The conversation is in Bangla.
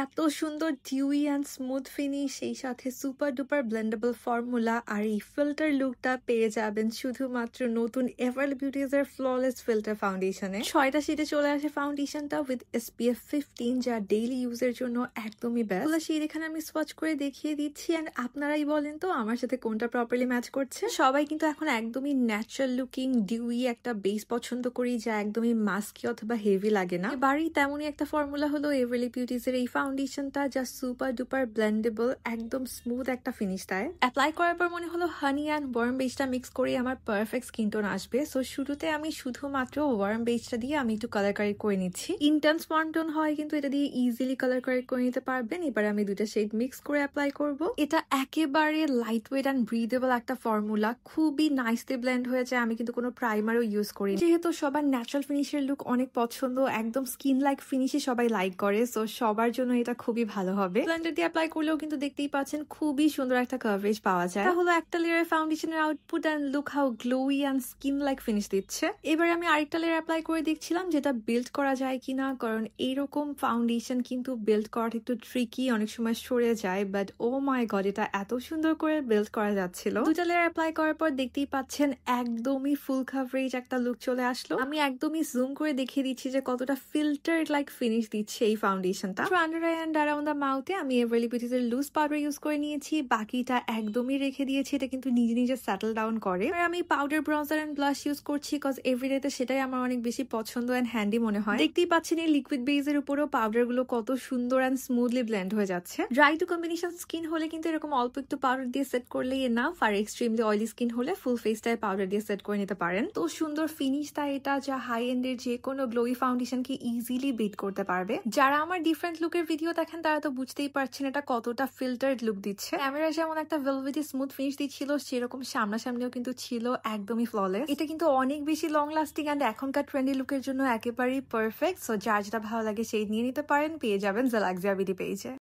এত সুন্দর ডিউই অ্যান্ড স্মুথ ফিনিশ, সেই সাথে সুপার ডুপার ব্লেন্ডেবল ফর্মুলা আর এই ফিল্টার লুকটা পেয়ে যাবেন শুধুমাত্র নতুন এভারলি বিউটিজের ফ্ললেস ফিল্টার ফাউন্ডেশনে। 6টা শেডে চলে আসে ফাউন্ডেশনটা উইথ SPF 15, যা ডেইলি ইউজের জন্য একদমই বেস্ট। শেড এখানে আমি সোয়াচ করে দেখিয়ে দিচ্ছি অ্যান্ড আপনারাই বলেন তো আমার সাথে কোনটা প্রপারলি ম্যাচ করছে। সবাই কিন্তু এখন একদমই ন্যাচারাল লুকিং ডিউই একটা বেস পছন্দ করি, যা একদমই মাস্কি অথবা হেভি লাগে না। এবারই তেমনই একটা ফর্মুলা হলো এভারলি বিউটিজের এই ফাউন্ডেশনটা, যা সুপার ডুপার ব্লেন্ডেবল, একদম স্মুথ একটা ফিনিশ দেয়। অ্যাপ্লাই করার পর মনে হলো হানি অ্যান্ড ওয়ার্ম বেসটা মিক্স করে আমার পারফেক্ট স্কিন টোন আসবে। সো শুরুতে আমি শুধুমাত্র ওয়ার্ম বেসটা দিয়ে আমি একটু কালার কারেক্ট করে নিচ্ছি। ইন্টেন্স ওয়ার্ম টোন হয় কিন্তু এটা দিয়ে ইজিলি কালার কারেক্ট করে নিতে পারবেন। এবার আমি দুইটা শেড মিক্স করে অ্যাপ্লাই করব। এটা একেবারে লাইট ওয়েট অ্যান্ড ব্রিদেবল একটা ফর্মুলা, খুবই নাইসলি ব্লেন্ড হয়ে যায়। আমি কিন্তু কোনো প্রাইমারও ইউজ করি, যেহেতু সবার ন্যাচারাল ফিনিশের লুক অনেক পছন্দ, একদম স্কিন লাইক ফিনিশে সবাই লাইক করে, সো সবার জন্য এটা খুবই ভালো হবে। ব্লেন্ডার দিয়ে অ্যাপ্লাই করলেও কিন্তু দেখতেই পাচ্ছেন খুবই সুন্দর একটা কভারেজ পাওয়া যায়। তাহলে একটা লেয়ার ফাউন্ডেশনের output and look how glowy and skin like finish দিচ্ছে। এবার আমি আরেকটা লেয়ার অ্যাপ্লাই করে দেখছিলাম যেটা বিল্ড করা যায় কিনা, কারণ এইরকম ফাউন্ডেশন কিন্তু বিল্ড করাটা একটু ট্রিকি, অনেক সময় সরে যায়, বাট ও মাই গড এটা এত সুন্দর করে বিল্ড করা যাচ্ছিল। দুটা লেয়ার অ্যাপ্লাই করার পর দেখতেই পাচ্ছেন একদমই ফুল কভারেজ একটা লুক চলে আসলো। আমি একদমই জুম করে দেখিয়ে দিচ্ছি যে কতটা ফিল্টার লাইক ফিনিশ দিচ্ছে এই ফাউন্ডেশনটা। Under eye and around the মাউথে আমি এভারলি বিউটিজের লুজ পাউডার ইউজ করে নিয়েছি, বাকিটা একদমই রেখে দিয়েছি। এটা কিন্তু নিজে নিজে সেটেল ডাউন করে। আর আমি powder, bronzer and blush use করছি, কজ এভরিডেতে সেটাই আমার অনেক বেশি পছন্দ এন্ড হ্যান্ডি মনে হয়। দেখতেই পাচ্ছেন এই লিকুইড বেজের উপরেও পাউডার গুলো কত সুন্দর এন্ড স্মুথলি ব্লেন্ড হয়ে যাচ্ছে। ড্রাই টু কম্বিনেশন স্কিন হলে কিন্তু এরকম অল্প একটু পাউডার দিয়ে সেট করলেই enough, are extremely oily skin হলে ফুল ফেসটায় পাউডার দিয়ে সেট করে নিতে পারেন। তো সুন্দর ফিনিশ তাই এটা, যা হাই এন্ডের যে কোনো গ্লোই ফাউন্ডেশনকে ইজিলি বিট করতে পারবে। যারা আমার ডিফারেন্ট লুকের ভিডিও দেখেন তারা তো বুঝতেই পারছেন এটা কতটা ফিল্টার্ড লুক দিচ্ছে। ক্যামেরা যেমন একটা ভেলভেটি স্মুথ ফিনিশ দিচ্ছিল, সেরকম সামনাসামনিও কিন্তু ছিল একদমই ফ্ললেস। এটা কিন্তু অনেক বেশি লং লাস্টিং অ্যান্ড এখনকার ট্রেন্ডি লুকের জন্য একেবারেই পারফেক্ট। সো যার যেটা ভালো লাগে সেই নিয়ে নিতে পারেন, পেয়ে যাবেন জালাক্সিয়া বিডি পেজে।